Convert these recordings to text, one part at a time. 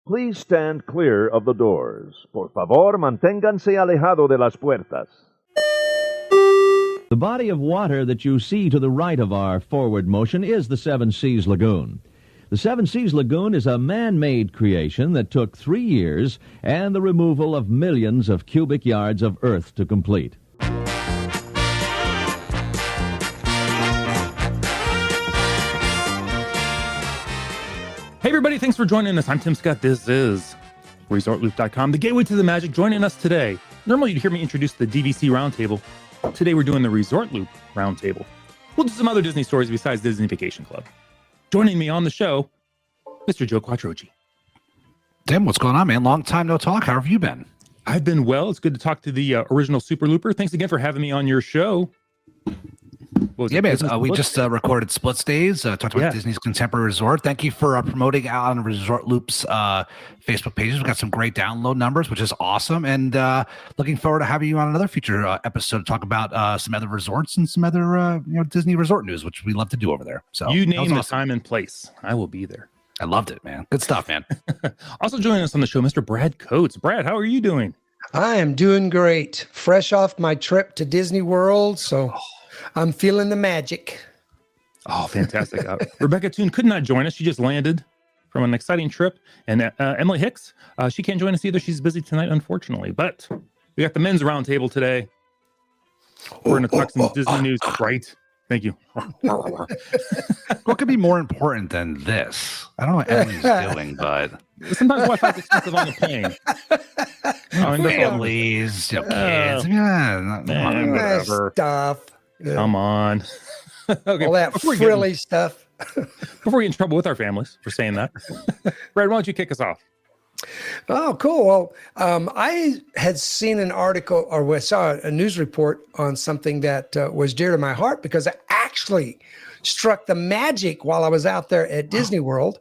Please stand clear of the doors. Por favor, manténganse alejado de las puertas. The body of water that you see to the right of our forward motion is the Seven Seas Lagoon. The Seven Seas Lagoon is a man-made creation that took 3 years and the removal of millions of cubic yards of earth to complete. Hey everybody, thanks for joining us. I'm Tim Scott. This is ResortLoop.com, the gateway to the magic. Joining us today, normally you'd hear me introduce the DVC Roundtable. Today we're doing the Resort Loop Roundtable. We'll do some other Disney stories besides Disney Vacation Club. Joining me on the show, Mr. Joe Quattrochi. Tim, what's going on, man? Long time no talk. How have you been? I've been well. It's good to talk to the original Super Looper. Thanks again for having me on your show. Yeah, man. We just recorded Splits Days, talked about Disney's Contemporary Resort. Thank you for promoting out on Resort Loop's Facebook pages. We've got some great download numbers, which is awesome. And looking forward to having you on another future episode to talk about some other resorts and some other Disney resort news, which we love to do over there. So you name the time and place. I will be there. I loved it, man. Good stuff, man. Also joining us on the show, Mr. Brad Coates. Brad, how are you doing? I am doing great. Fresh off my trip to Disney World, so I'm feeling the magic. Oh, fantastic. Rebecca Toon could not join us. She just landed from an exciting trip. And Emily Hicks, she can't join us either. She's busy tonight, unfortunately. But we got the men's roundtable today. We're going to talk some Disney news. Right. Thank you. What could be more important than this? I don't know what Emily's doing, but sometimes Wi-Fi is expensive on the plane. Families, kids, whatever. Stuff. Come on. Okay, all that frilly stuff. Before we get in trouble with our families for saying that, Brad, why don't you kick us off? Oh, cool. Well, I had seen an article or saw a news report on something that was dear to my heart because I actually struck the magic while I was out there at Disney World.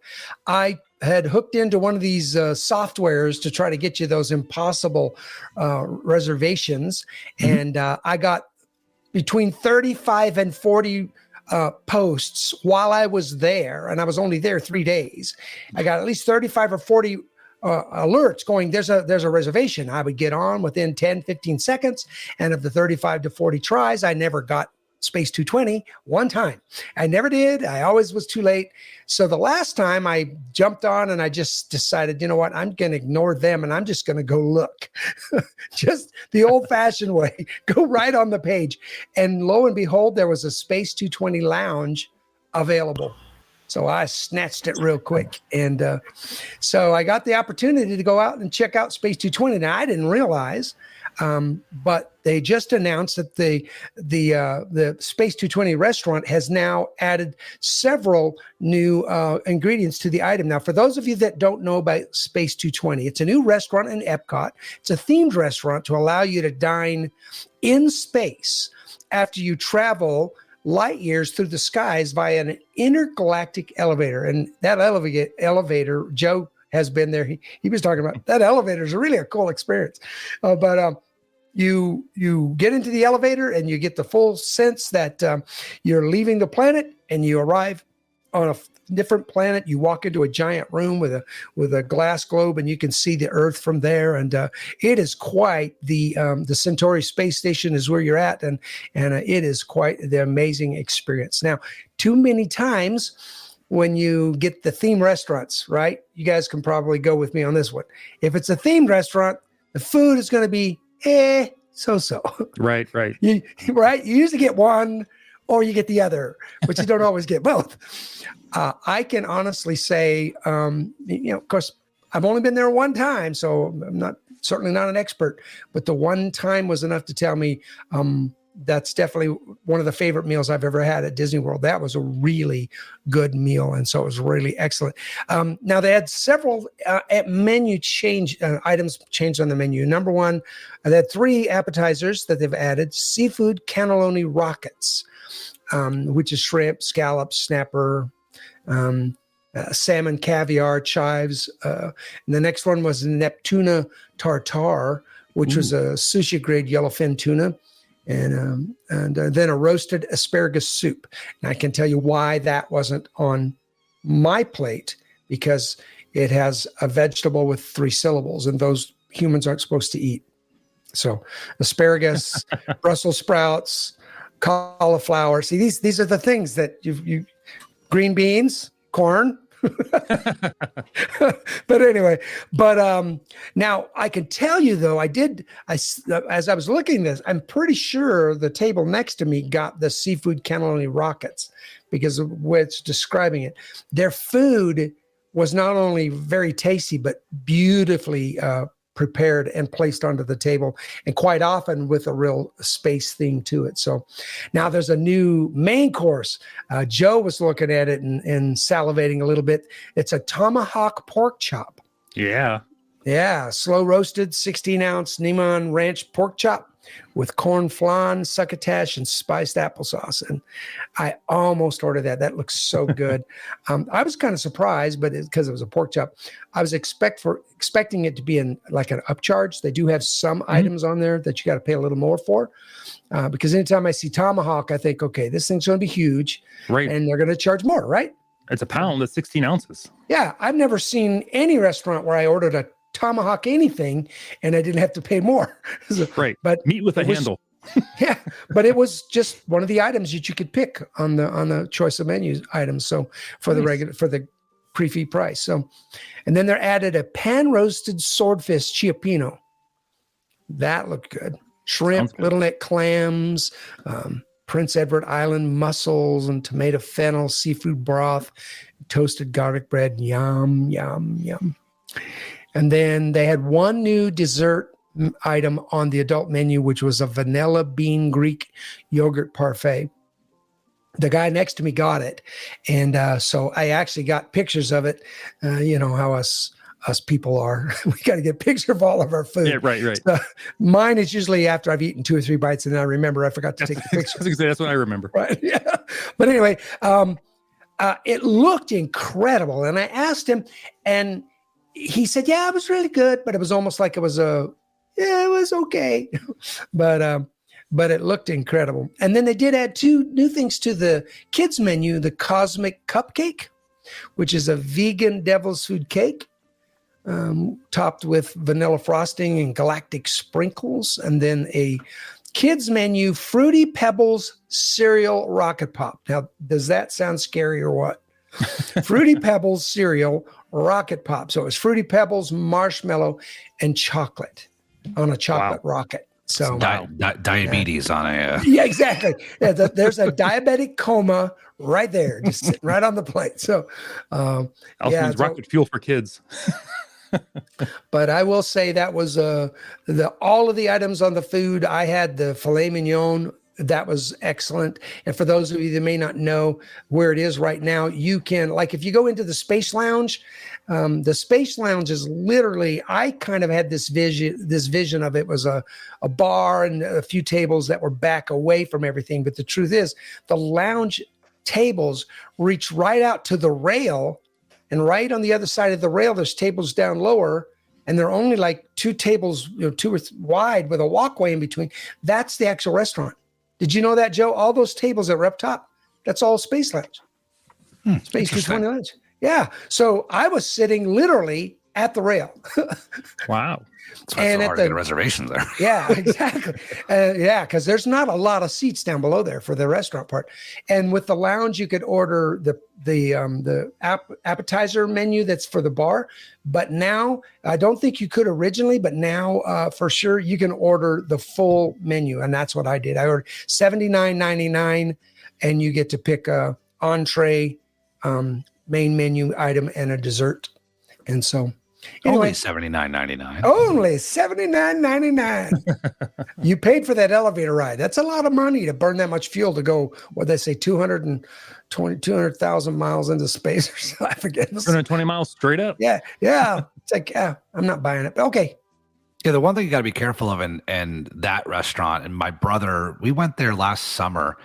I had hooked into one of these softwares to try to get you those impossible reservations. And I got between 35 and 40 posts while I was there, and I was only there 3 days. I got at least 35 or 40 alerts going, there's a reservation. I would get on within 10, 15 seconds. And of the 35 to 40 tries, I never got Space 220 one time. I never did. I always was too late. So the last time I jumped on and I just decided, you know what, I'm going to ignore them and I'm just going to go look. Just the old fashioned way, go right on the page. And lo and behold, there was a Space 220 lounge available. So I snatched it real quick. And so I got the opportunity to go out and check out Space 220. Now, I didn't realize, but they just announced that the Space 220 restaurant has now added several new ingredients to the item. Now, for those of you that don't know about Space 220, it's a new restaurant in Epcot. It's a themed restaurant to allow you to dine in space after you travel light years through the skies via an intergalactic elevator. And that elevator, Joe has been there. He was talking about that elevator is really a cool experience. But you get into the elevator and you get the full sense that you're leaving the planet and you arrive on a different planet. You walk into a giant room with a glass globe and you can see the Earth from there. And it is quite the Centauri space station is where you're at. And it is quite the amazing experience. Now, too many times when you get the theme restaurants, right? You guys can probably go with me on this one. If it's a themed restaurant, the food is going to be so-so. Right. You usually get one or you get the other, but you don't always get both. I can honestly say, of course, I've only been there one time, so I'm certainly not an expert, but the one time was enough to tell me that's definitely one of the favorite meals I've ever had at Disney World. That was a really good meal, and so it was really excellent. Now, they had several menu items changed on the menu. Number one, they had 3 appetizers that they've added: seafood cannelloni rockets, which is shrimp, scallops, snapper, salmon, caviar, chives. And the next one was Neptuna tartare, which was a sushi grade yellowfin tuna. And then a roasted asparagus soup. And I can tell you why that wasn't on my plate, because it has a vegetable with 3 syllables, and those humans aren't supposed to eat. So asparagus, Brussels sprouts, cauliflower. See, these are the things that you green beans, corn. But anyway, now I can tell you though, as I was looking at this, I'm pretty sure the table next to me got the seafood cannellini rockets because of what's describing it. Their food was not only very tasty, but beautifully prepared and placed onto the table, and quite often with a real space theme to it. So now there's a new main course. Joe was looking at it and salivating a little bit. It's a tomahawk pork chop. Yeah. Yeah, slow roasted 16-ounce Niman Ranch pork chop with corn flan, succotash, and spiced applesauce. And I almost ordered that. That looks so good. I was kind of surprised, but because it was a pork chop, I was expecting it to be like an upcharge. They do have some items on there that you got to pay a little more for. Because anytime I see tomahawk, I think, okay, this thing's going to be huge. Right. And they're going to charge more, right? It's a pound. That's 16 ounces. Yeah. I've never seen any restaurant where I ordered a tomahawk anything and I didn't have to pay more. Right. But meat with a handle. Yeah, but it was just one of the items that you could pick on the choice of menus items. So for the pre-fee price. So, and then they're added a pan roasted swordfish chiappino. That looked good. Shrimp, little neck clams, Prince Edward Island mussels, and tomato fennel seafood broth, toasted garlic bread. Yum, yum, yum. And then they had one new dessert item on the adult menu, which was a vanilla bean Greek yogurt parfait. The guy next to me got it. And so I actually got pictures of it. You know how us people are. We got to get a picture of all of our food. Yeah, right. So mine is usually after I've eaten 2 or 3 bites, and then I remember I forgot to take the picture. That's what I remember. Right. Yeah. But anyway, it looked incredible. And I asked him, and he said, yeah, it was really good, but it was almost like it was okay. But it looked incredible. And then they did add 2 new things to the kids menu, the Cosmic Cupcake, which is a vegan devil's food cake, topped with vanilla frosting and galactic sprinkles. And then a kids menu, Fruity Pebbles cereal rocket pop. Now, does that sound scary or what? Fruity Pebbles cereal rocket pop. So it was Fruity Pebbles, marshmallow, and chocolate on a chocolate rocket. So diabetes on a yeah, exactly. Yeah, there's a diabetic coma right there, just sitting right on the plate. So rocket fuel for kids. But I will say that was all of the items on the food. I had the filet mignon. That was excellent. And for those of you that may not know where it is right now, you can, like, if you go into the Space Lounge, the Space Lounge is literally, I kind of had this vision of it was a bar and a few tables that were back away from everything. But the truth is, the lounge tables reach right out to the rail, and right on the other side of the rail, there's tables down lower, and they're only like 2 tables, 2 or 3 wide with a walkway in between. That's the actual restaurant. Did you know that, Joe? All those tables that were up top, that's all Space Lounge. Space 220 Lounge. Yeah. So I was sitting literally at the rail. Wow. That's why it's so hard to get a reservation there. Yeah, exactly. Because there's not a lot of seats down below there for the restaurant part. And with the lounge, you could order the appetizer menu that's for the bar. But now, I don't think you could originally, but now for sure you can order the full menu. And that's what I did. I ordered $79.99, and you get to pick a entree, main menu item, and a dessert. And so only $79.99. Only $79.99. You paid for that elevator ride. That's a lot of money to burn that much fuel to go, what they say, 200,000 miles into space or so. I forget. 220 miles straight up. Yeah. It's like, I'm not buying it. But okay. Yeah, the one thing you got to be careful of in that restaurant, and my brother, we went there last summer,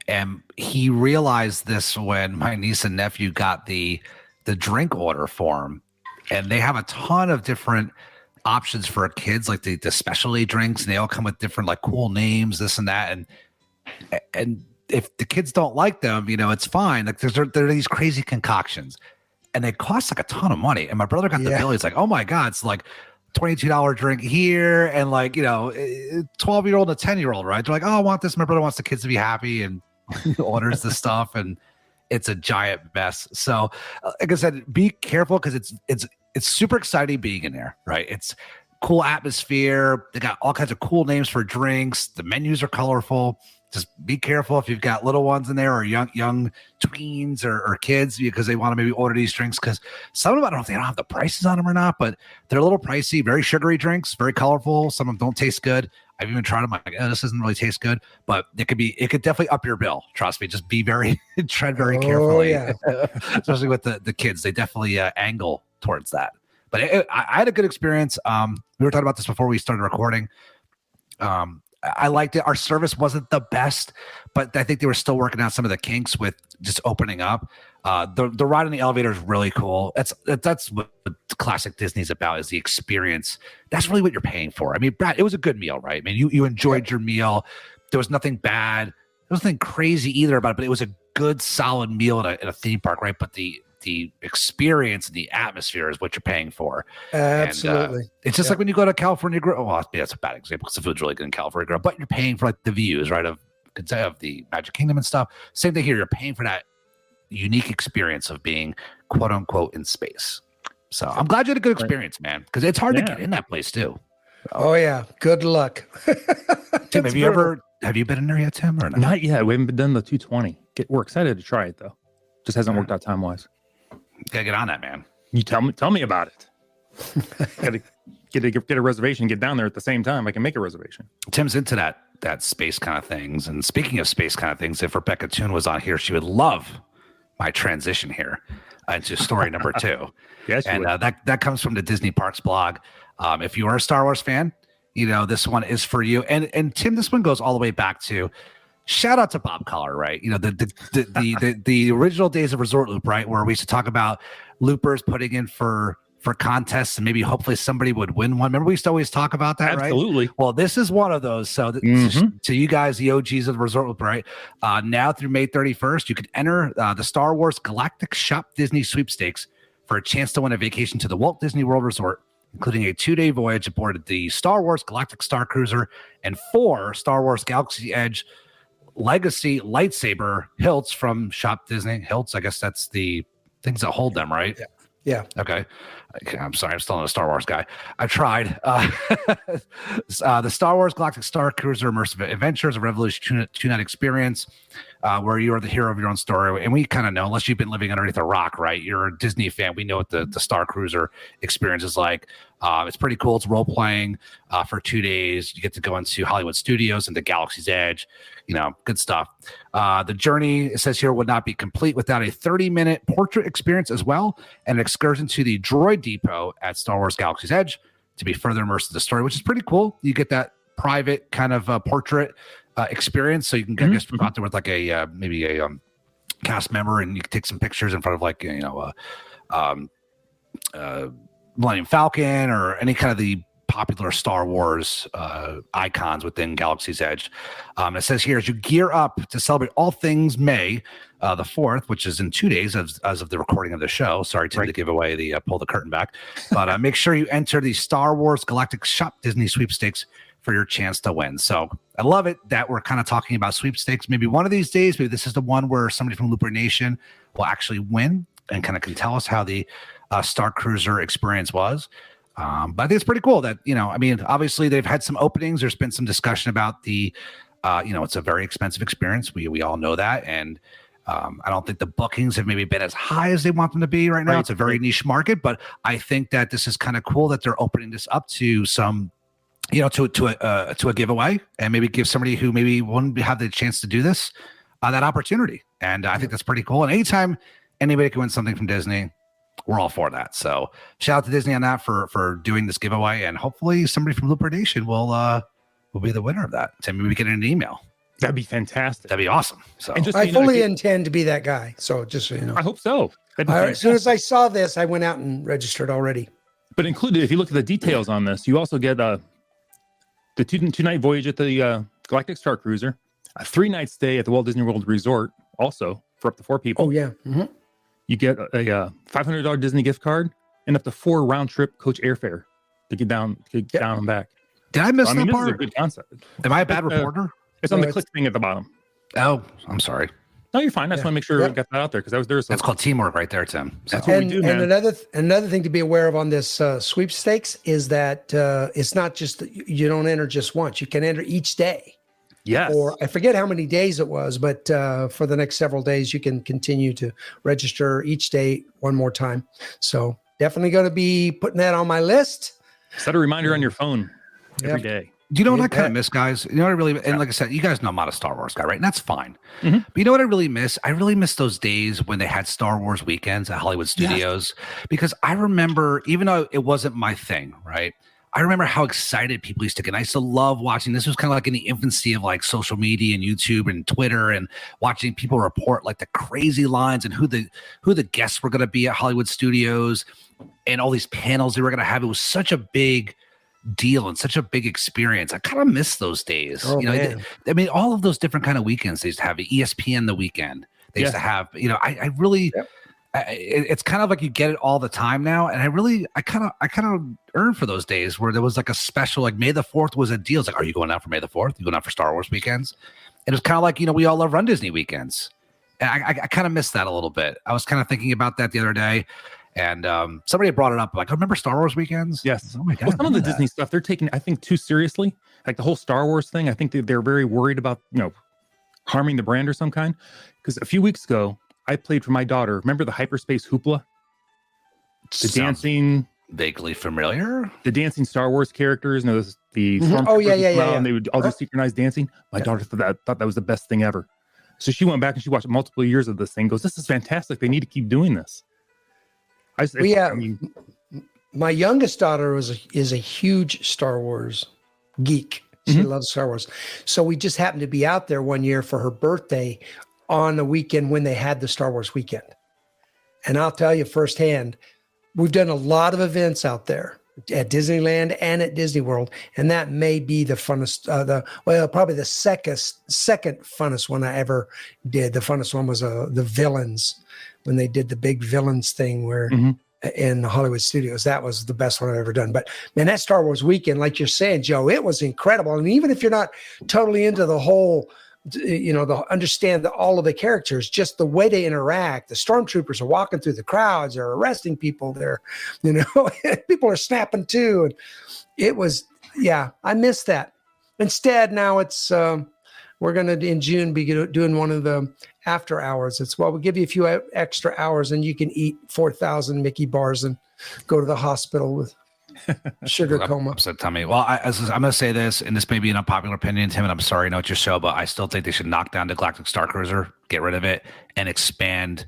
and he realized this when my niece and nephew got the drink order form. And they have a ton of different options for kids, like the specialty drinks, and they all come with different like cool names, this and that. And if the kids don't like them, it's fine. Like there are these crazy concoctions. and they cost like a ton of money. And my brother got the bill. He's like, oh my God, it's like $22 drink here. And like, 12-year-old and a 10-year-old, right? They're like, oh, I want this. My brother wants the kids to be happy and orders the stuff. And it's a giant mess. So like I said, be careful because it's super exciting being in there, right? It's cool atmosphere. They got all kinds of cool names for drinks. The menus are colorful. Just be careful if you've got little ones in there or young tweens or kids because they want to maybe order these drinks because some of them, I don't know if they don't have the prices on them or not, but they're a little pricey, very sugary drinks, very colorful. Some of them don't taste good. I've even tried them. I'm like, this doesn't really taste good, but it could definitely up your bill. Trust me. Just be tread very carefully, especially with the kids. They definitely angle towards that. But I had a good experience. We were talking about this before we started recording. I liked it. Our service wasn't the best, but I think they were still working out some of the kinks with just opening up. The ride in the elevator is really cool. That's what classic Disney's about, is the experience. That's really what you're paying for. I mean, Brad, it was a good meal, right? I mean, you enjoyed your meal. There was nothing bad. There was nothing crazy either about it, but it was a good, solid meal in a theme park, right? But the experience and the atmosphere is what you're paying for. Absolutely. And, it's just like when you go to California Grill. Well, that's a bad example because the food's really good in California Grill, but you're paying for like the views, right, of the Magic Kingdom and stuff. Same thing here. You're paying for that unique experience of being quote unquote in space. So I'm glad you had a good experience, man, because it's hard to get in that place too. So. Oh yeah. Good luck. Tim, have you been in there yet, Tim, or not? Not yet. We haven't done the 220. We're excited to try it though. Just hasn't worked out time wise. Gotta get on that, man. You tell me about it. Gotta get a reservation, get down there at the same time. I can make a reservation. Tim's into that space kind of things. And speaking of space kind of things, if Rebecca Toon was on here, she would love my transition here into story number 2. Yes, and that comes from the Disney Parks blog. If you are a Star Wars fan, this one is for you. And Tim, this one goes all the way back to. Shout out to Bob Collar, right? The original days of Resort Loop, right, where we used to talk about loopers putting in for contests and maybe hopefully somebody would win one. Remember we used to always talk about that, right? Absolutely. Well, this is one of those. So to you guys, the OGs of the Resort Loop, right? Now through May 31st, you could enter the Star Wars Galactic Shop Disney Sweepstakes for a chance to win a vacation to the Walt Disney World Resort, including a 2-day voyage aboard the Star Wars Galactic Starcruiser and 4 Star Wars Galaxy Edge Legacy lightsaber hilts from Shop Disney. Hilts, I guess that's the things that hold them, right? Yeah. Okay. I'm sorry, I'm still not a Star Wars guy. I tried. The Star Wars Galactic Starcruiser Immersive Adventures, a revolutionary two-night experience where you are the hero of your own story. And we kind of know, unless you've been living underneath a rock, right? You're a Disney fan. We know what the Starcruiser experience is like. It's pretty cool. It's role-playing for 2 days. You get to go into Hollywood Studios and the Galaxy's Edge. Good stuff. The journey, it says here, would not be complete without a 30-minute portrait experience as well, and an excursion to the Droid Depot at Star Wars Galaxy's Edge to be further immersed in the story, which is pretty cool. You get that private kind of portrait experience, so you can I guess go out there with like a maybe a cast member, and you can take some pictures in front of like Millennium Falcon or any kind of the popular Star Wars icons within Galaxy's Edge. It says here, as you gear up to celebrate all things May the 4th, which is in 2 days as of the recording of the show. Sorry, Tim, to give away the pull the curtain back. But make sure you enter the Star Wars Galactic Shop Disney Sweepstakes for your chance to win. So I love it that we're kind of talking about sweepstakes. Maybe one of these days, maybe this is the one where somebody from Looper Nation will actually win and kind of can tell us how the Starcruiser experience was. But I think it's pretty cool that, obviously they've had some openings. There's been some discussion about the, it's a very expensive experience. We all know that. And I don't think the bookings have maybe been as high as they want them to be right now. Right. It's a very niche market, but I think that this is kind of cool that they're opening this up to some, to a giveaway, and maybe give somebody who maybe wouldn't have the chance to do this that opportunity. And I think that's pretty cool. And anytime anybody can win something from Disney, we're all for that. So shout out to Disney on that for doing this giveaway, and hopefully somebody from Looper Nation will be the winner of that. So maybe we get an email. That'd be fantastic. That'd be awesome. So I fully intend to be that guy. So just so you know, I hope so. As soon as I saw this, I went out and registered already. But included, if you look at the details on this, you also get the two-night voyage at the Galactic Starcruiser, a 3-night stay at the Walt Disney World Resort, also for up to 4 people. Oh yeah. Mm-hmm. You get a $500 Disney gift card and up to 4 round trip coach airfare to get down and back. Did I miss that part? This is a good concept. Am I a bad reporter? It's on the click thing at the bottom. Oh, I'm sorry. No, you're fine. I just want to make sure I got that out there because that's called teamwork right there, Tim. That's what we do, man. And another thing to be aware of on this sweepstakes is that it's not just you don't enter just once. You can enter each day. Yes. Or I forget how many days it was, but for the next several days, you can continue to register each day one more time. So definitely going to be putting that on my list. Set a reminder on your phone every day. Do you know what I kind of miss, guys? You know what I really, and like I said, you guys know I'm not a Star Wars guy, right? And that's fine. Mm-hmm. But you know what I really miss? I really miss those days when they had Star Wars weekends at Hollywood Studios, because I remember, even though it wasn't my thing, right? I remember how excited people used to get. And I used to love watching. This was kind of like in the infancy of like social media and YouTube and Twitter, and watching people report like the crazy lines and who the guests were going to be at Hollywood Studios and all these panels they were going to have. It was such a big deal and such a big experience. I kind of miss those days. I mean, all of those different kind of weekends they used to have. ESPN the weekend they used to have. I really. It's kind of like you get it all the time now, and I kind of earn for those days where there was like a special, like May the 4th was a deal. It's like, are you going out for May the 4th? You going out for Star Wars weekends? And it was kind of like, we all love Run Disney weekends. And I kind of miss that a little bit. I was kind of thinking about that the other day, and somebody had brought it up. Like, I remember Star Wars weekends. Yes. Oh my God. Well, some of the Disney stuff they're taking, I think, too seriously. Like the whole Star Wars thing. I think they're very worried about harming the brand or some kind. Because a few weeks ago, I played for my daughter. Remember the hyperspace hoopla? Dancing. Vaguely familiar. The dancing Star Wars characters. The yeah. And they would all do synchronized dancing. My daughter thought that was the best thing ever. So she went back and she watched multiple years of this thing. Goes, this is fantastic. They need to keep doing this. My youngest daughter is a huge Star Wars geek. She loves Star Wars. So we just happened to be out there one year for her birthday on the weekend when they had the Star Wars weekend. And I'll tell you firsthand, we've done a lot of events out there at Disneyland and at Disney World. And that may be the funnest, probably the second funnest one I ever did. The funnest one was the villains, when they did the big villains thing where in the Hollywood Studios. That was the best one I've ever done. But man, that Star Wars weekend, like you're saying, Joe, it was incredible. And even if you're not totally into the whole, understand all of the characters, just the way they interact. The stormtroopers are walking through the crowds, they're arresting people, people are snapping too. And it was, I missed that. Instead, now it's, we're going to, in June, be doing one of the after hours. We'll give you a few extra hours and you can eat 4,000 Mickey bars and go to the hospital with sugar coma. Upset tummy. Well, I'm going to say this, and this may be an unpopular opinion, Tim, and I'm sorry, I know it's your show, but I still think they should knock down the Galactic Starcruiser, get rid of it, and expand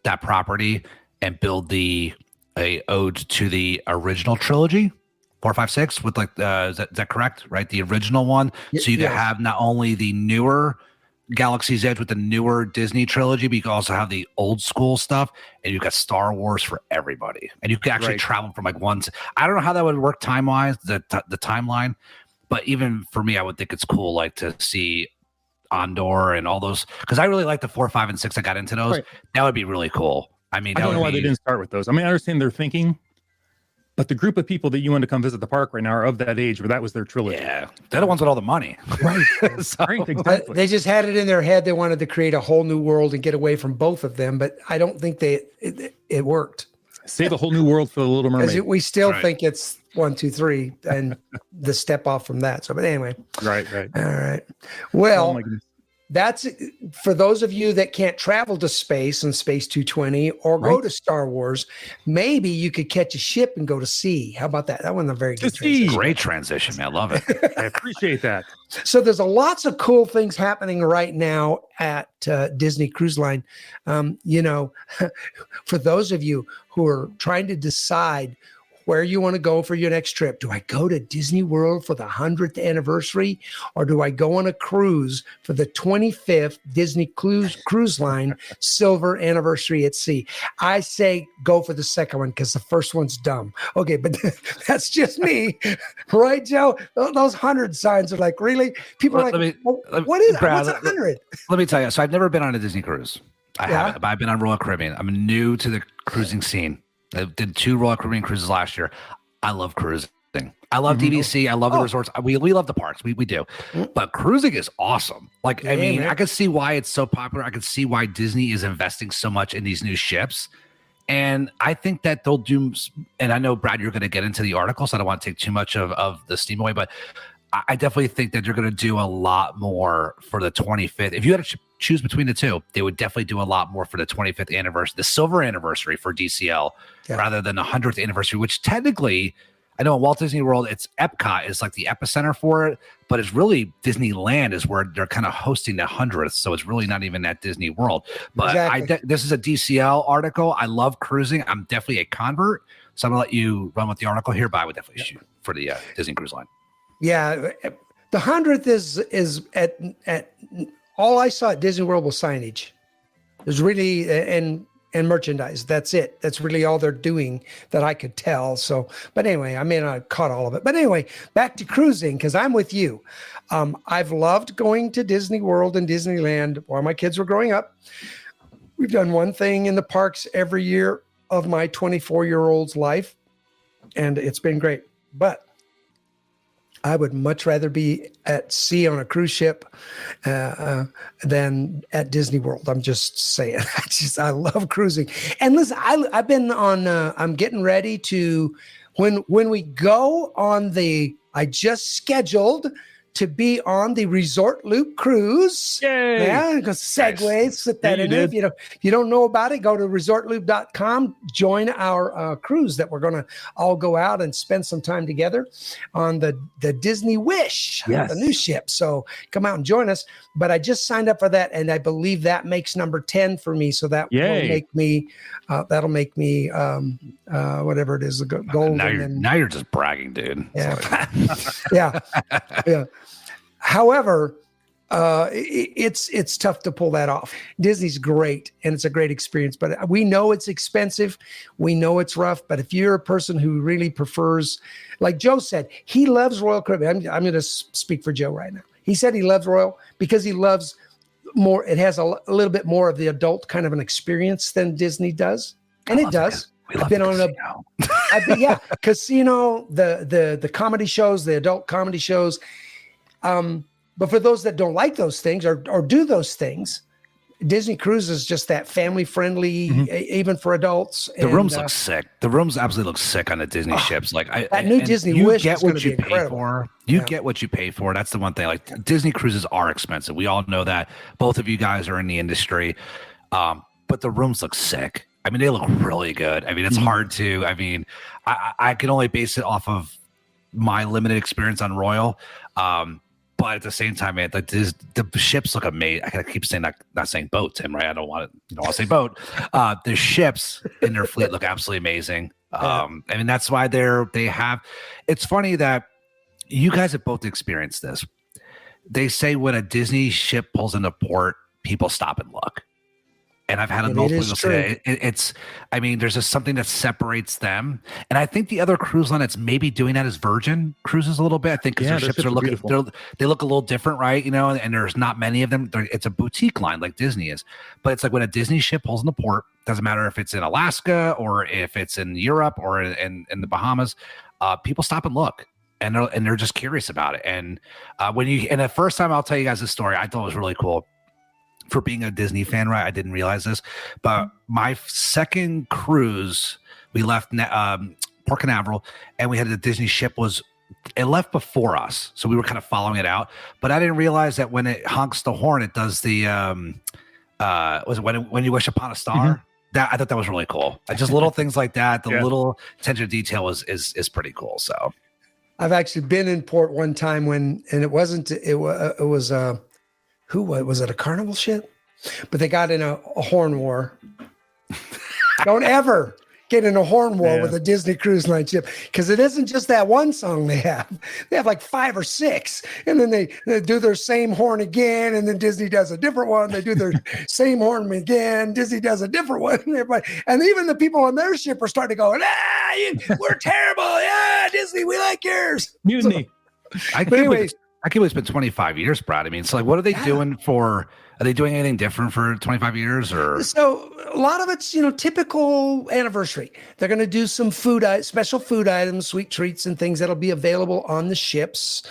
that property and build a ode to the original trilogy, 4, 5, 6, with like is that correct? Right, the original one. So you can have not only the newer Galaxy's Edge with the newer Disney trilogy, but you can also have the old school stuff, and you've got Star Wars for everybody, and you can actually travel from like one. I don't know how that would work time wise, the timeline, but even for me, I would think it's cool, like to see Andor and all those, because I really like the 4, 5, and 6. I got into those. That would be really cool. I mean, I don't know why they didn't start with those. I mean, I understand their thinking, but the group of people that you want to come visit the park right now are of that age where that was their trilogy. Yeah, they're the ones with all the money. Right. Exactly. They just had it in their head. They wanted to create a whole new world and get away from both of them, but I don't think it worked. Save a whole new world for the Little Mermaid. We still think it's 1, 2, 3, and the step off from that. So, but anyway. Right. All right. Well, that's for those of you that can't travel to space and Space 220 or go to Star Wars. Maybe you could catch a ship and go to sea. How about that? That wasn't a very good transition. Great transition, man. I love it. I appreciate that. So there's lots of cool things happening right now at Disney Cruise Line. For those of you who are trying to decide where you want to go for your next trip. Do I go to Disney World for the 100th anniversary, or do I go on a cruise for the 25th Disney Cruise Line silver anniversary at sea? I say go for the second one because the first one's dumb. Okay, but that's just me. Right, Joe? Those 100 signs are like, really? People are like, what is Brad, what's 100? Let me tell you. So I've never been on a Disney cruise. I haven't, but I've been on Royal Caribbean. I'm new to the cruising scene. I did 2 Royal Caribbean cruises last year. I love cruising. I love DVC. I love the resorts. We love the parks. We do. But cruising is awesome. Like, I mean, man. I can see why it's so popular. I can see why Disney is investing so much in these new ships. And I think that they'll do, and I know, Brad, you're going to get into the article, so I don't want to take too much of the steam away, but I definitely think that you're going to do a lot more for the 25th. If you had to choose between the two, they would definitely do a lot more for the 25th anniversary, the silver anniversary for DCL, rather than the 100th anniversary, which technically, I know in Walt Disney World, it's Epcot is like the epicenter for it, but it's really Disneyland is where they're kind of hosting the 100th. So it's really not even at Disney World. But this is a DCL article. I love cruising. I'm definitely a convert. So I'm going to let you run with the article here, but I would definitely shoot for the Disney Cruise Line. Yeah. The 100th is at all I saw at Disney World was signage. There's really, and merchandise. That's it. That's really all they're doing that I could tell. So, but anyway, I mean, I caught all of it. But anyway, back to cruising, because I'm with you. I've loved going to Disney World and Disneyland while my kids were growing up. We've done one thing in the parks every year of my 24-year-old's life, and it's been great. But I would much rather be at sea on a cruise ship than at Disney World. I'm just saying. I love cruising. And listen, I've been on. I'm getting ready to when we go on the. I just scheduled to be on the Resort Loop cruise. Yay! Yeah, because segues, slip that in there. If you don't know about it, go to ResortLoop.com. Join our cruise that we're going to all go out and spend some time together on the Disney Wish, the new ship. So come out and join us. But I just signed up for that, and I believe that makes number 10 for me. So that will make me. That'll make me whatever it is, golden. Now you're just bragging, dude. Yeah, yeah. However, it's tough to pull that off. Disney's great, and it's a great experience, but we know it's expensive. We know it's rough, but if you're a person who really prefers, like Joe said, he loves Royal Caribbean. I'm going to speak for Joe right now. He said he loves Royal because he loves more. It has a little bit more of the adult kind of an experience than Disney does, and it does. I've been on casino, the comedy shows, the adult comedy shows. But for those that don't like those things or do those things, Disney Cruise is just that family friendly, even for adults. The rooms look sick. The rooms absolutely look sick on the Disney ships. Like that new Disney Wish is going to be incredible. You get what you pay for. That's the one thing. Like Disney cruises are expensive. We all know that. Both of you guys are in the industry, but the rooms look sick. I mean, they look really good. I mean, it's hard to. I mean, I can only base it off of my limited experience on Royal. But at the same time, man, like the ships look amazing. I keep saying not saying boat, Tim, right? I don't want to say boat. The ships in their fleet look absolutely amazing. I mean, that's why they have. It's funny that you guys have both experienced this. They say when a Disney ship pulls into port, people stop and look. And I've had multiple people say it's. I mean, there's just something that separates them, and I think the other cruise line that's maybe doing that is Virgin Cruises a little bit. I think because their ships are looking, they look a little different, right? You know, and there's not many of them. It's a boutique line like Disney is, but it's like when a Disney ship pulls in the port, doesn't matter if it's in Alaska or if it's in Europe or in the Bahamas, people stop and look. And they're just curious about it. And and the first time I'll tell you guys this story, I thought it was really cool. For being a Disney fan, right? I didn't realize this, but my second cruise, we left Port Canaveral, and we had the Disney ship it left before us, so we were kind of following it out. But I didn't realize that when it honks the horn, it does the was it when you wish upon a star? That I thought that was really cool. Just little things like that. The little attention to detail is pretty cool. So I've actually been in port one time and it was who was it? A Carnival ship? But they got in a horn war. Don't ever get in a horn war with a Disney Cruise Line ship, because it isn't just that one song they have. They have like 5 or 6, and then they do their same horn again, and then Disney does a different one. They do their same horn again. Disney does a different one. And even the people on their ship are starting to go, we're terrible. Yeah, Disney, we like yours. Mutiny. I can't believe I can't believe it's been 25 years, Brad. I mean, so like, what are they doing for? Are they doing anything different for 25 years, or? So a lot of it's, typical anniversary. They're going to do some special food items, sweet treats, and things that'll be available on the ships,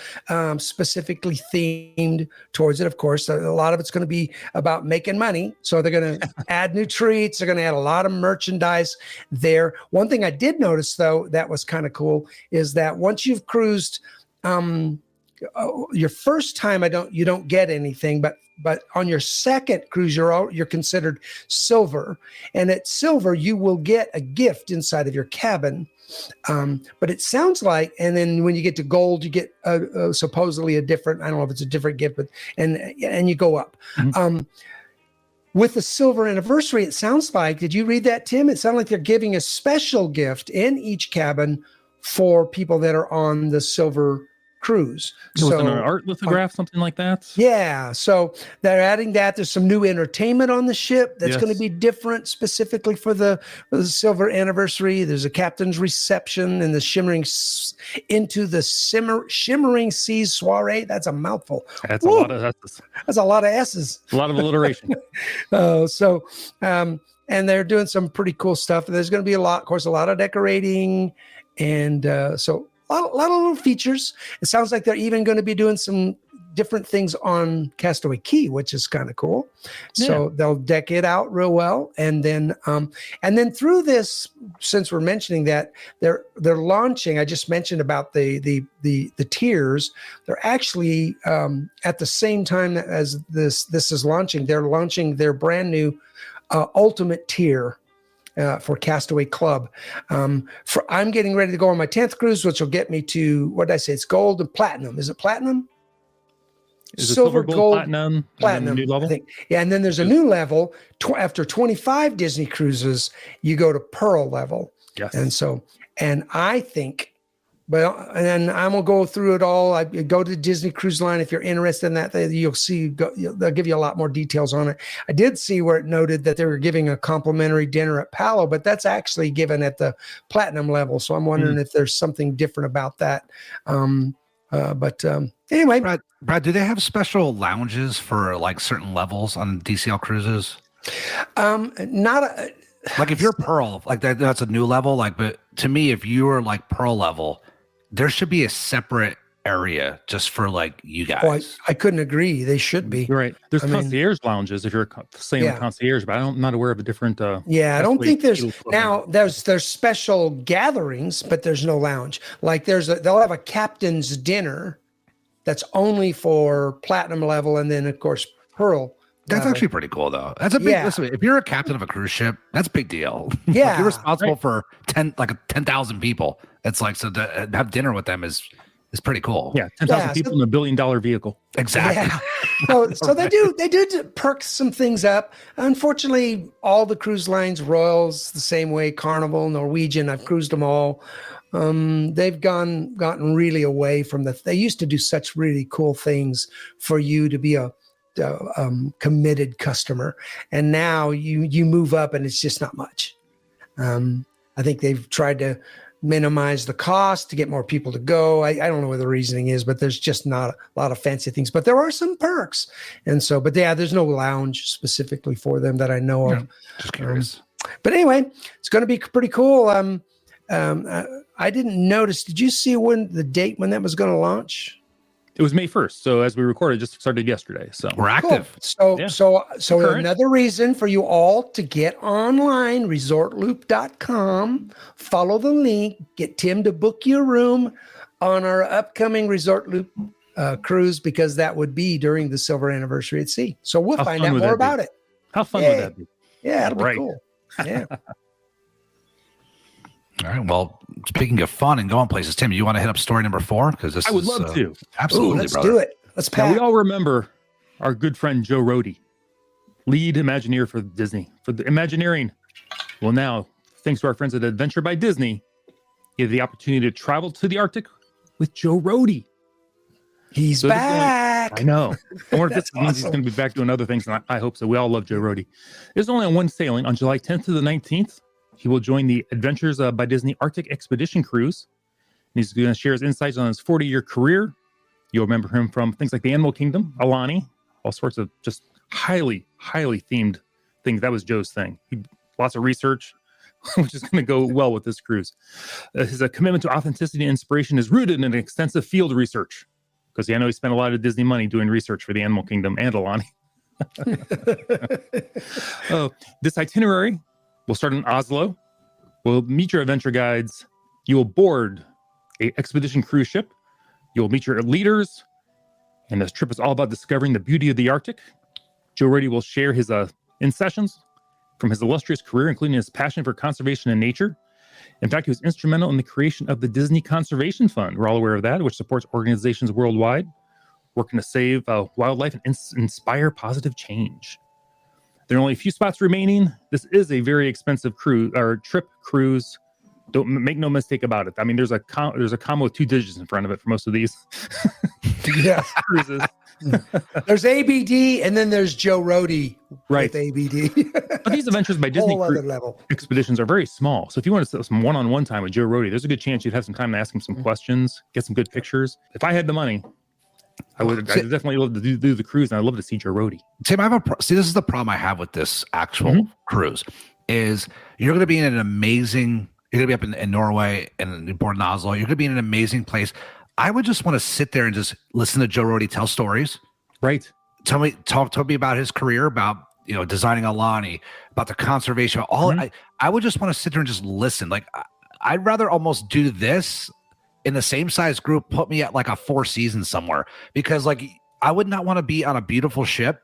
specifically themed towards it. Of course, a lot of it's going to be about making money. So they're going to add new treats. They're going to add a lot of merchandise there. One thing I did notice, though, that was kind of cool, is that once you've cruised, your first time, you don't get anything, but on your second cruise, you're considered silver, and at silver you will get a gift inside of your cabin. But it sounds like, and then when you get to gold, you get supposedly a different. I don't know if it's a different gift, but and you go up. Mm-hmm. With the silver anniversary, it sounds like. Did you read that, Tim? It sounded like they're giving a special gift in each cabin for people that are on the silver cruise. So an art lithograph, something like that. Yeah. So they're adding that. There's some new entertainment on the ship that's going to be different specifically for the silver anniversary. There's a captain's reception and the shimmering seas soiree. That's a mouthful. That's a lot of S's. That's a lot of S's. A lot of alliteration. And they're doing some pretty cool stuff. There's going to be a lot of decorating, and so a lot of little features. It sounds like they're even going to be doing some different things on Castaway Cay, which is kind of cool. Yeah. So they'll deck it out real well, and then through this, since we're mentioning that, they're launching. I just mentioned about the tiers. They're actually at the same time as this is launching. They're launching their brand new ultimate tier. For Castaway Club. I'm getting ready to go on my 10th cruise, which will get me to, what did I say? It's gold and platinum. Is it platinum? Is it silver, gold, platinum, new level? I think. Yeah, and then there's a new level. After 25 Disney cruises, you go to pearl level. Yes. And I think, and I'm going to go through it all. I go to Disney Cruise Line. If you're interested in that, you'll see, they'll give you a lot more details on it. I did see where it noted that they were giving a complimentary dinner at Palo, but that's actually given at the platinum level. So I'm wondering if there's something different about that. Anyway. Brad, do they have special lounges for like certain levels on DCL cruises? Like if you're Pearl, like that's a new level. Like, but to me, if you were like Pearl level, there should be a separate area just for like you guys. Oh, I couldn't agree. They should be. You're right. There's concierge lounges if you're saying concierge, but I'm not aware of a different. I don't think there's special gatherings, but there's no lounge. Like they'll have a captain's dinner that's only for platinum level, and then of course Pearl. That's actually pretty cool, though. That's a big. Listen, if you're a captain of a cruise ship, that's a big deal. Yeah, like you're responsible for 10,000 people. It's like, so to have dinner with them is pretty cool. Yeah, 10,000 people in $1 billion vehicle. Exactly. Yeah. So they do perk some things up. Unfortunately, all the cruise lines, Royals the same way, Carnival, Norwegian. I've cruised them all. They've gotten really away from they used to do such really cool things for you to be a committed customer, and now you move up and it's just not much. I think they've tried to minimize the cost to get more people to go. I don't know what the reasoning is, but there's just not a lot of fancy things, but there are some perks. And so, but yeah, there's no lounge specifically for them that I know of. Just curious. But anyway, it's going to be pretty cool. I didn't notice. Did you see the date when that was going to launch? It was May 1st. So as we recorded, just started yesterday. So we're active. Cool. So another reason for you all to get online, ResortLoop.com, follow the link, get Tim to book your room on our upcoming Resort Loop cruise, because that would be during the silver anniversary at sea. So we'll find out more about it. How fun would that be? Yeah, it'll be cool. Yeah. All right. Well, speaking of fun and going places, Tim, you want to hit up story number 4? Because I would love to. Absolutely, let's do it. Let's pack. Now, we all remember our good friend Joe Rohde, lead Imagineer for Disney, for the Imagineering. Well, now, thanks to our friends at Adventure by Disney, you have the opportunity to travel to the Arctic with Joe Rohde. He's back. I know. I wonder if this means he's going to be back doing other things, and I hope so. We all love Joe Rohde. There's only on one sailing on July 10th to the 19th. He will join the Adventures by Disney Arctic Expedition Cruise. And he's going to share his insights on his 40-year career, You'll remember him from things like the Animal Kingdom, Alani, all sorts of just highly themed things. That was Joe's thing. Lots of research, which is going to go well with this cruise. His commitment to authenticity and inspiration is rooted in extensive field research, because I know he spent a lot of Disney money doing research for the Animal Kingdom and Alani. This itinerary will start in Oslo. We'll meet your adventure guides. You will board an expedition cruise ship. You'll meet your leaders. And this trip is all about discovering the beauty of the Arctic. Joe Rohde will share his sessions from his illustrious career, including his passion for conservation and nature. In fact, he was instrumental in the creation of the Disney Conservation Fund. We're all aware of that, which supports organizations worldwide working to save wildlife and inspire positive change. There are only a few spots remaining. This is a very expensive trip cruise. Don't make no mistake about it. I mean, there's a comma with 2 digits in front of it for most of these. Yeah. Cruises. There's ABD and then there's Joe Rohde with ABD. But these adventures by Disney expeditions are very small. So if you want to set some one-on-one time with Joe Rohde, there's a good chance you'd have some time to ask him some questions, get some good pictures. If I had the money, I'd definitely love to do the cruise, and I'd love to see Joe Rohde. Tim, this is the problem I have with this actual cruise, is you're going to be in an amazing, you're going to be up in Norway and in Port Oslo. You're going to be in an amazing place. I would just want to sit there and just listen to Joe Rohde tell stories. Right. Talk to me about his career, about designing Alani, about the conservation. I would just want to sit there and just listen. Like I'd rather almost do this in the same size group. Put me at like a 4 seasons somewhere, because like I would not want to be on a beautiful ship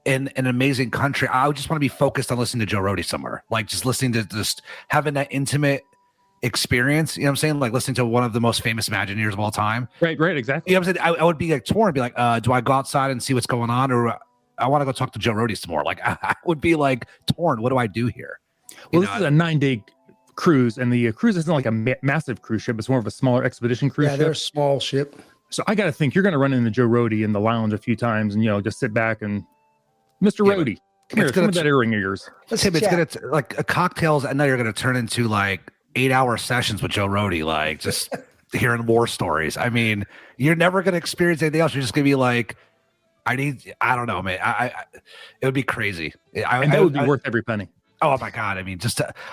in an amazing country. I would just want to be focused on listening to Joe Rohde somewhere, like just listening to just having that intimate experience. You know what I'm saying? Like listening to one of the most famous Imagineers of all time. Right, exactly. You know what I'm saying? I would be like torn, be like, do I go outside and see what's going on, or I want to go talk to Joe Rohde some more? Like I would be like torn. What do I do here? Well, this is a 9-day cruise, and the cruise isn't like a massive cruise ship. It's more of a smaller expedition cruise ship. They're a small ship. So I got to think you're going to run into Joe Rohde in the lounge a few times, and just sit back and, Mr. Rohde, come here, some of that earring of yours. Tim, it's going to like cocktails, and now you're going to turn into like 8-hour sessions with Joe Rohde, like just hearing war stories. I mean, you're never going to experience anything else. You're just going to be like, I don't know, man. It would be crazy. That would be worth every penny. Oh my God. I mean,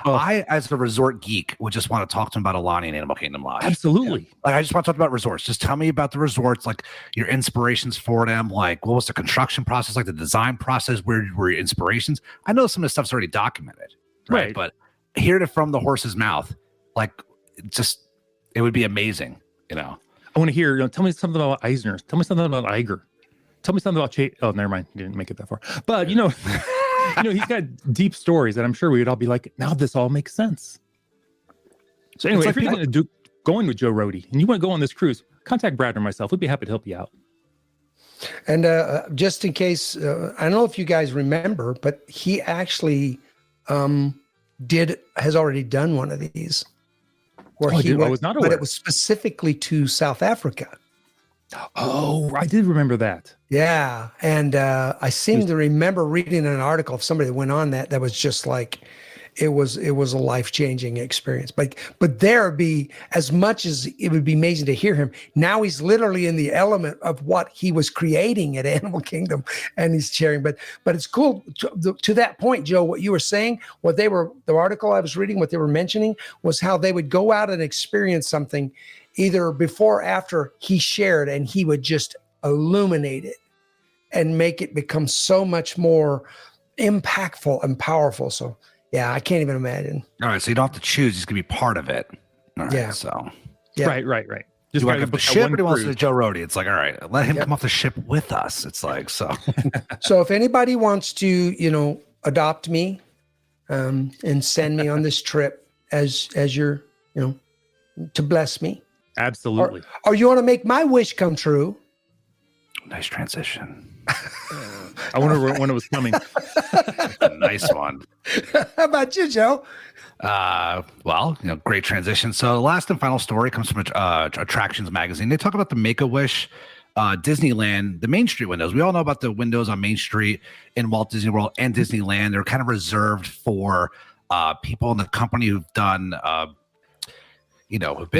I, as a resort geek, would just want to talk to him about Alani and Animal Kingdom Lodge. Absolutely. Yeah. Like, I just want to talk about resorts. Just tell me about the resorts, like your inspirations for them. Like, what was the construction process, like the design process? Where were your inspirations? I know some of the stuff's already documented, right? But hearing it from the horse's mouth, like, it would be amazing, I want to hear, tell me something about Eisner. Tell me something about Iger. Tell me something about Chase. Oh, never mind. You didn't make it that far. But, he's got deep stories that I'm sure we would all be like, now this all makes sense. So anyway, if you're going to going with Joe Rohde and you want to go on this cruise, contact Brad or myself. We'd be happy to help you out. And just in case, I don't know if you guys remember, but he actually has already done one of these. Where I was not aware. But it was specifically to South Africa. Oh, I did remember that. Yeah. And I seem to remember reading an article of somebody that went on that was just like, it was a life-changing experience. But there be, as much as it would be amazing to hear him, now he's literally in the element of what he was creating at Animal Kingdom, and he's sharing. But it's cool to that point, Joe, what you were saying, the article I was reading, what they were mentioning was how they would go out and experience something either before or after he shared, and he would just illuminate it and make it become so much more impactful and powerful. So yeah, I can't even imagine. All right, so you don't have to choose; he's gonna be part of it. All right, yeah. So yeah. Right. Just like the ship, but he wants to Joe Rohde. It's like, all right, let him come off the ship with us. It's like so. So if anybody wants to, adopt me, and send me on this trip as your, to bless me. Absolutely. Or you want to make my wish come true? Nice transition. I wonder when it was coming. A nice one. How about you, Joe? Well, great transition. So the last and final story comes from Attractions Magazine. They talk about the Make-A-Wish Disneyland, the Main Street windows. We all know about the windows on Main Street in Walt Disney World and Disneyland. They're kind of reserved for people in the company who've done have been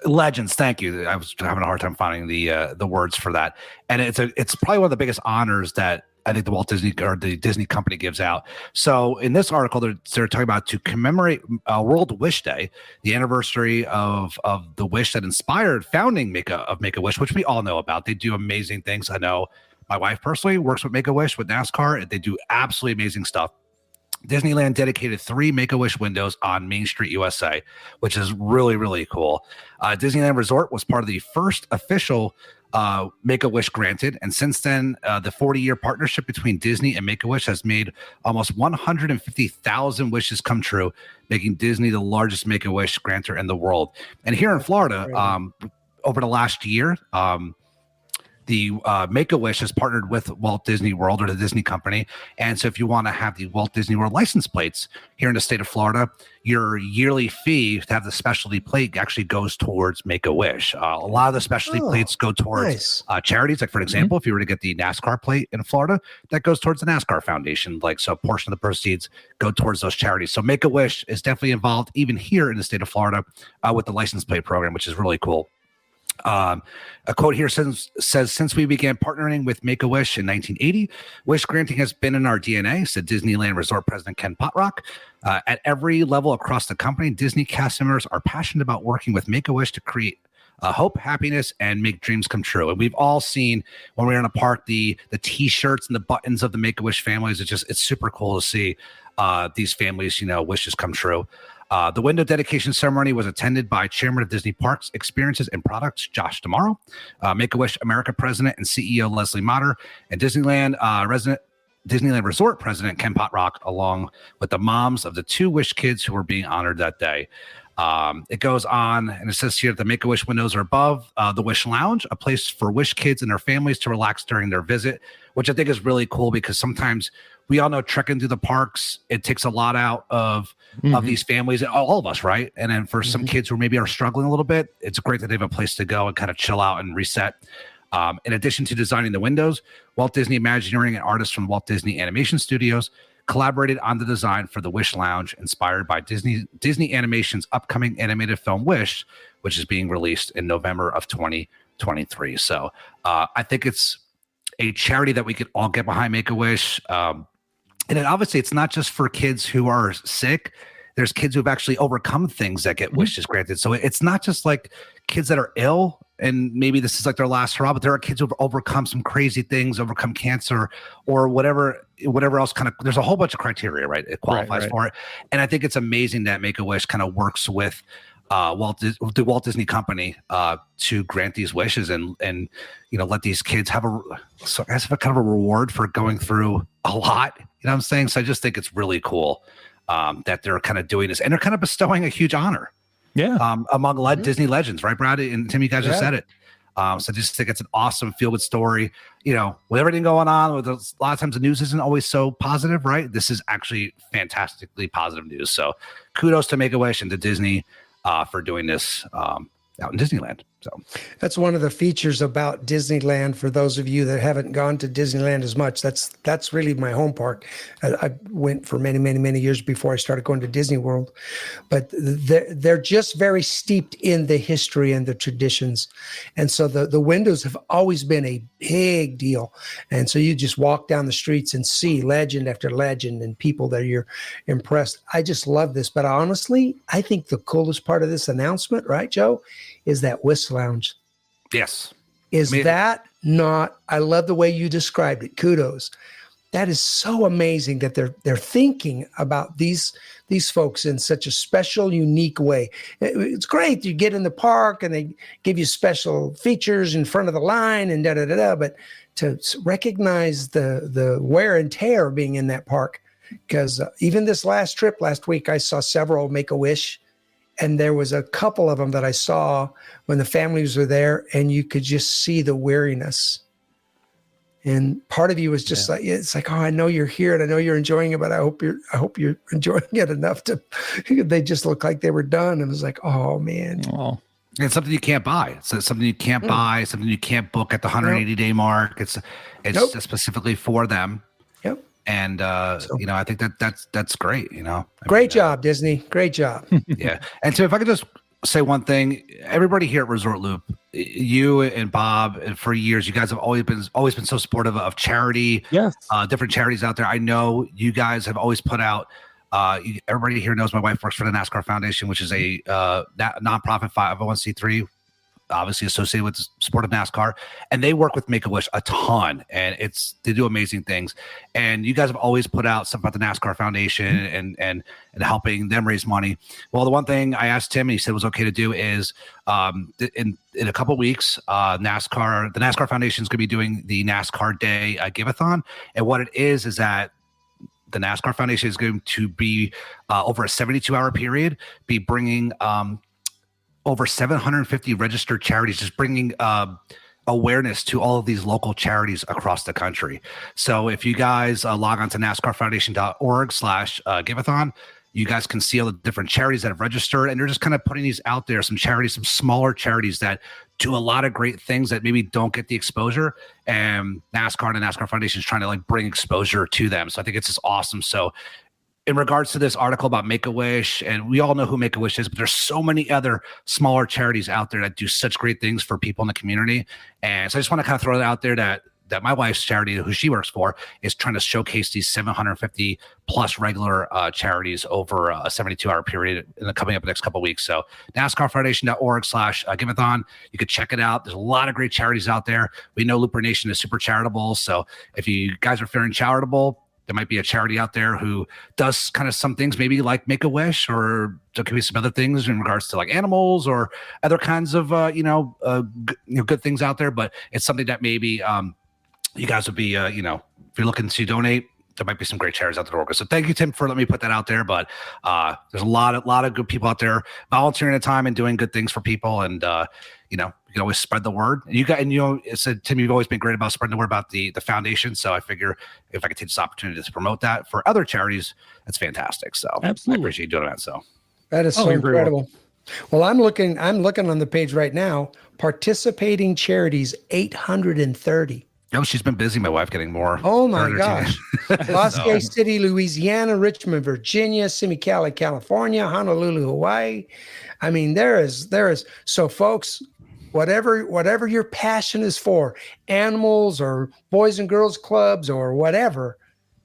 legends. Thank you. I was having a hard time finding the words for that. And it's probably one of the biggest honors that I think the Walt Disney or the Disney company gives out. So in this article, they're talking about to commemorate World Wish Day, the anniversary of the wish that inspired founding Make-A-Wish, which we all know about. They do amazing things. I know my wife personally works with Make-A-Wish with NASCAR, and they do absolutely amazing stuff. Disneyland dedicated 3 Make-A-Wish windows on Main Street, USA, which is really, really cool. Disneyland Resort was part of the first official Make-A-Wish granted, and since then, the 40-year partnership between Disney and Make-A-Wish has made almost 150,000 wishes come true, making Disney the largest Make-A-Wish grantor in the world. And here in Florida, over the last year, the Make-A-Wish has partnered with Walt Disney World, or the Disney company. And so if you want to have the Walt Disney World license plates here in the state of Florida, your yearly fee to have the specialty plate actually goes towards Make-A-Wish. A lot of the specialty plates go towards charities. Like, for example, if you were to get the NASCAR plate in Florida, that goes towards the NASCAR Foundation. So a portion of the proceeds go towards those charities. So Make-A-Wish is definitely involved even here in the state of Florida with the license plate program, which is really cool. A quote here says, since we began partnering with Make-A-Wish in 1980, wish granting has been in our DNA, said Disneyland Resort President Ken Potrock. At every level across the company, Disney cast members are passionate about working with Make-A-Wish to create hope, happiness, and make dreams come true. And we've all seen when we were in a park, the T-shirts and the buttons of the Make-A-Wish families. It's super cool to see these families, wishes come true. The window dedication ceremony was attended by Chairman of Disney Parks, Experiences, and Products, Josh D'Amaro, Make-A-Wish America President and CEO Leslie Motter, and Disneyland Resort President Ken Potrock, along with the moms of the 2 Wish kids who were being honored that day. It goes on, and it says here the Make-A-Wish windows are above the Wish Lounge, a place for Wish kids and their families to relax during their visit, which I think is really cool because sometimes we all know trekking through the parks, it takes a lot out of these families, all of us, right? And then for some kids who maybe are struggling a little bit, it's great that they have a place to go and kind of chill out and reset. In addition to designing the windows, Walt Disney Imagineering and artists from Walt Disney Animation Studios collaborated on the design for the Wish Lounge, inspired by Disney Animation's upcoming animated film Wish, which is being released in November of 2023. So I think it's a charity that we could all get behind, Make-A-Wish. And then obviously it's not just for kids who are sick. There's kids who've actually overcome things that get wishes granted. So it's not just like kids that are ill and maybe this is like their last hurrah, but there are kids who've overcome some crazy things, overcome cancer or whatever else kind of, there's a whole bunch of criteria, right? It qualifies for it. And I think it's amazing that Make-A-Wish kind of works with the Walt Disney Company to grant these wishes and let these kids have a kind of a reward for going through a lot. You know what I'm saying? So I just think it's really cool that they're kind of doing this, and they're kind of bestowing a huge honor. Among Disney legends, right, Brad? And Tim, you guys just said it. So I just think it's an awesome feel-good story. With everything going on, a lot of times the news isn't always so positive, right? This is actually fantastically positive news. So kudos to Make-A-Wish and to Disney for doing this out in Disneyland. So that's one of the features about Disneyland. For those of you that haven't gone to Disneyland as much, that's really my home park. I went for many, many, many years before I started going to Disney World, but they're just very steeped in the history and the traditions. And so the windows have always been a big deal. And so you just walk down the streets and see legend after legend and people that you're impressed. I just love this. But honestly, I think the coolest part of this announcement, right, Joe, is that Wish Lounge. Yes. That not, I love the way you described it. Kudos. That is so amazing that they're thinking about these folks in such a special, unique way. It's great. You get in the park and they give you special features in front of the line and da-da-da-da, but to recognize the wear and tear of being in that park, because even this last trip last week, I saw several Make-A-Wish. And there was a couple of them that I saw when the families were there, and you could just see the weariness. And part of you was just like, it's like, oh, I know you're here and I know you're enjoying it, but I hope you're enjoying it enough to. They just looked like they were done, and it was like, oh man. Oh. It's something you can't buy. So it's something you can't buy, something you can't book at the 180-day mark. It's just specifically for them. Yep. And I think that's great. Great job, Disney. Great job. Yeah. And so if I could just say one thing. Everybody here at Resort Loop, you and Bob, and for years, you guys have always been so supportive of charity. Yes. Different charities out there. I know you guys have always put out. Everybody here knows my wife works for the NASCAR Foundation, which is a nonprofit 501c3. Obviously associated with the sport of NASCAR, and they work with Make-A-Wish a ton, and they do amazing things. And you guys have always put out stuff about the NASCAR Foundation and helping them raise money. Well, the one thing I asked him, and he said was okay to do, is in a couple of weeks, the NASCAR Foundation is going to be doing the NASCAR Day Give-a-thon, and what it is that the NASCAR Foundation is going to be over a 72-hour period, be bringing over 750 registered charities, just bringing awareness to all of these local charities across the country. So if you guys log on to NASCARfoundation.org/giveathon, you guys can see all the different charities that have registered, and they're just kind of putting these out there, some charities, some smaller charities that do a lot of great things that maybe don't get the exposure, and NASCAR and the NASCAR Foundation is trying to like bring exposure to them. So I think it's just awesome. So in regards to this article about Make-A-Wish, and we all know who Make-A-Wish is, but there's so many other smaller charities out there that do such great things for people in the community. And so I just want to kind of throw it out there that my wife's charity, who she works for, is trying to showcase these 750 plus regular charities over a 72-hour period coming up the next couple of weeks. So NASCARfoundation.org/giveathon. You could check it out. There's a lot of great charities out there. We know Looper Nation is super charitable. So if you guys are feeling charitable, there might be a charity out there who does kind of some things, maybe like Make-A-Wish, or there could be some other things in regards to like animals or other kinds of, good things out there. But it's something that maybe you guys would be, if you're looking to donate, there might be some great charities out there to work with. So thank you, Tim, for letting me put that out there. But there's a lot of good people out there volunteering their time and doing good things for people. And, you can always spread the word. It said, Tim, you've always been great about spreading the word about the foundation. So I figure if I could take this opportunity to promote that for other charities, that's fantastic. So absolutely, I appreciate you doing that. So that is so incredible. Well, I'm looking on the page right now. Participating charities, 830. No, she's been busy, my wife, getting more. Oh my gosh. Bosque City, Louisiana, Richmond, Virginia, Simicali, California, Honolulu, Hawaii. I mean, there is. So folks, whatever your passion is for, animals or boys and girls clubs or whatever,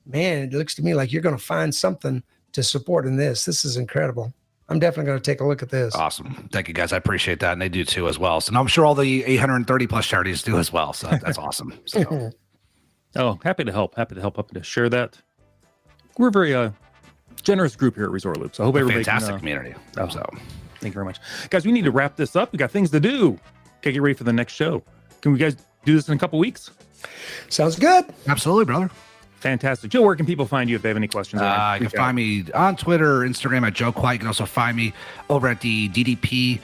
man, it looks to me like you're going to find something to support in this. This is incredible. I'm definitely going to take a look at this. Awesome. Thank you, guys. I appreciate that. And they do too as well. So I'm sure all the 830 plus charities do as well. So that's awesome. So. Happy to help. Happy to share that. We're a very generous group here at Resort Loop. So I hope everybody fantastic community. So thank you very much. Guys, we need to wrap this up. We got things to do. Okay, get ready for the next show. Can we guys do this in a couple weeks? Sounds good. Absolutely, brother. Fantastic. Joe, where can people find you if they have any questions? You can find me on Twitter, Instagram at Joe Quiet. You can also find me over at the DDP,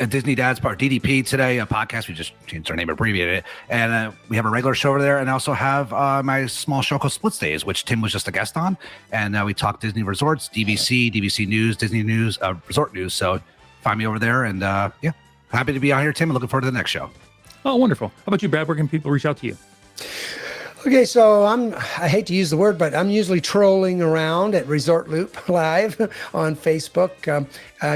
Disney Dad's Part DDP today, a podcast. We just changed our name, abbreviated it. And we have a regular show over there. And I also have my small show called Split Stays, which Tim was just a guest on. And we talk Disney resorts, DVC News, Disney News, Resort News. So find me over there. And happy to be on here, Tim, and looking forward to the next show. Oh, wonderful. How about you, Brad? Where can people reach out to you? Okay, so I hate to use the word, but I'm usually trolling around at Resort Loop Live on Facebook.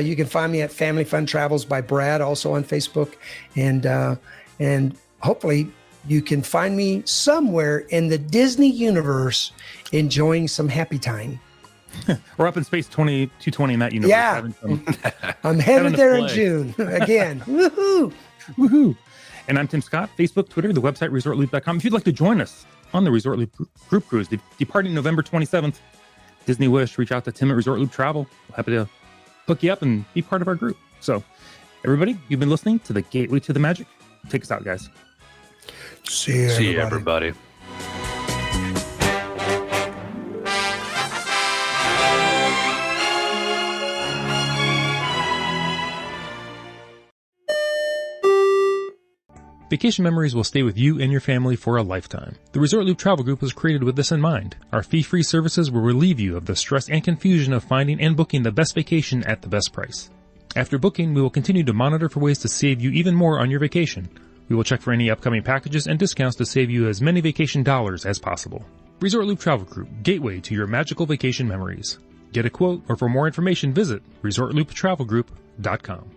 You can find me at Family Fun Travels by Brad, also on Facebook. And hopefully you can find me somewhere in the Disney universe enjoying some happy time. We're up in space 2220 in that universe. Yeah, I'm headed there in June again. Woohoo! Woohoo! And I'm Tim Scott, Facebook, Twitter, the website, ResortLoop.com. If you'd like to join us on the Resort Loop group cruise, departing November 27th, Disney Wish, reach out to Tim at Resort Loop Travel. We're happy to hook you up and be part of our group. So, everybody, you've been listening to the Gateway to the Magic. Take us out, guys. See you, everybody. Vacation memories will stay with you and your family for a lifetime. The Resort Loop Travel Group was created with this in mind. Our fee-free services will relieve you of the stress and confusion of finding and booking the best vacation at the best price. After booking, we will continue to monitor for ways to save you even more on your vacation. We will check for any upcoming packages and discounts to save you as many vacation dollars as possible. Resort Loop Travel Group, gateway to your magical vacation memories. Get a quote, or for more information, visit ResortLoopTravelGroup.com. ResortLoop.com.